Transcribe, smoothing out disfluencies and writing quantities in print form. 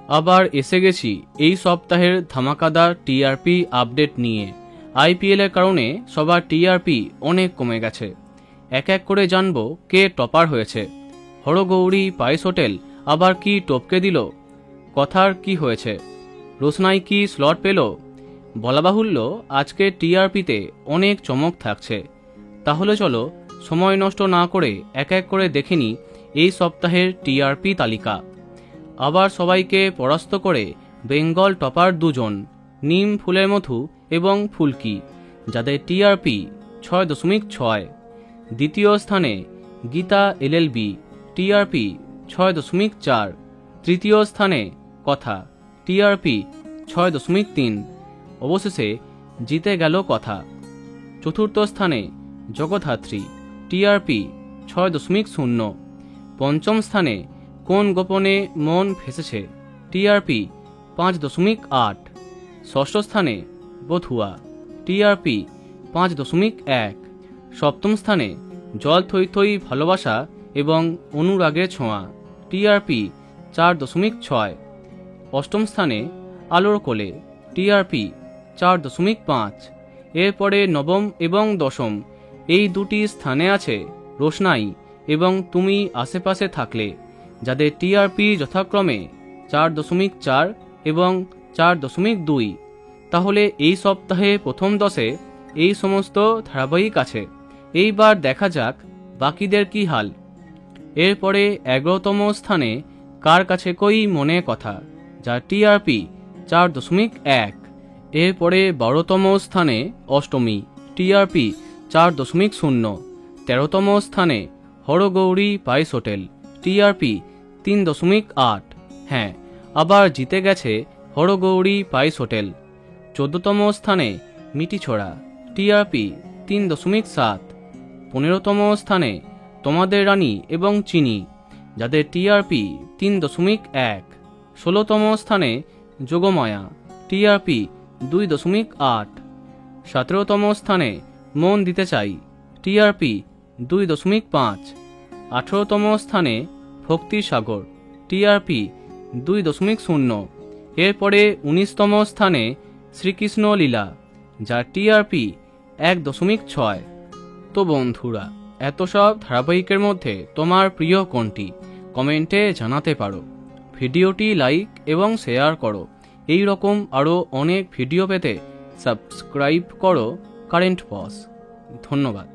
আবার এসে গেছি এই সপ্তাহের ধামাকাদার টিআরপি আপডেট নিয়ে। আইপিএলের কারণে সবার টিআরপি অনেক কমে গেছে। এক এক করে জানবো কে টপার হয়েছে। হরগৌরী পাইস হোটেল আবার কি টপকে দিল? কথার কি হয়েছে? রোশনাই কি স্লট পেল? বলা বাহুল্য আজকে টিআরপিতে অনেক চমক থাকছে। তাহলে চলো সময় নষ্ট না করে এক এক করে দেখে নিই এই সপ্তাহের টিআরপি তালিকা। আবার সবাইকে পরাস্ত করে বেঙ্গল টপার দুজন, নিম ফুলের মধু এবং ফুলকি, যাদের টিআরপি 6.6। দ্বিতীয় স্থানে গীতা এলএলবি, টিআরপি 6.4। তৃতীয় স্থানে কথা, টিআরপি 6.3। অবশেষে জিতে গেল কথা। চতুর্থ স্থানে জগদ্ধাত্রী, টিআরপি 6.0। পঞ্চম স্থানে কোন গোপনে মন ভেসেছে, টিআরপি 5.8। ষষ্ঠ স্থানে বধুয়া, টিআরপি 5.1। সপ্তম স্থানে জল থই থই ভালোবাসা এবং অনুরাগের ছোঁয়া, টিআরপি 4.6। অষ্টম স্থানে আলোর কোলে, টিআরপি 4.5। এরপরে নবম এবং দশম এই দুটি স্থানে আছে রোশনাই এবং তুমি আশেপাশে থাকলে, যাদের টিআরপি যথাক্রমে 4.4 এবং 4.2। তাহলে এই সপ্তাহে প্রথম 10-এ এই সমস্ত ধারাবাহিক আছে। এইবার দেখা যাক বাকিদের কি হাল। এরপরে 11তম স্থানে কার কাছে কই মনে কথা, যার টিআরপি 4.1। এরপরে 12তম স্থানে অষ্টমী, টিআরপি 4.0। 13তম স্থানে হরগৌরী পাইস হোটেল, টিআরপি 3.8। হ্যাঁ, আবার জিতে গেছে হরগৌরী পাইস হোটেল। 14তম স্থানে মিটিছড়া, টিআরপি 3.7। 15তম স্থানে তোমাদের রানী এবং চিনি, যাদের টিআরপি 3.1। 16তম স্থানে যোগমায়া, টিআরপি 2.8। 17তম স্থানে মন দিতে চাই, টিআরপি 2.5। 18তম স্থানে ভক্তির সাগর, টিআরপি 2.0। এরপরে 19তম স্থানে শ্রীকৃষ্ণ লীলা, যার টিআরপি 1.6। তো বন্ধুরা, এত সব ধারাবাহিকের মধ্যে তোমার প্রিয় কোনটি কমেন্টে জানাতে পারো। ভিডিওটি লাইক এবং শেয়ার করো। এই রকম আরও অনেক ভিডিও পেতে সাবস্ক্রাইব করো কারেন্ট পজ। ধন্যবাদ।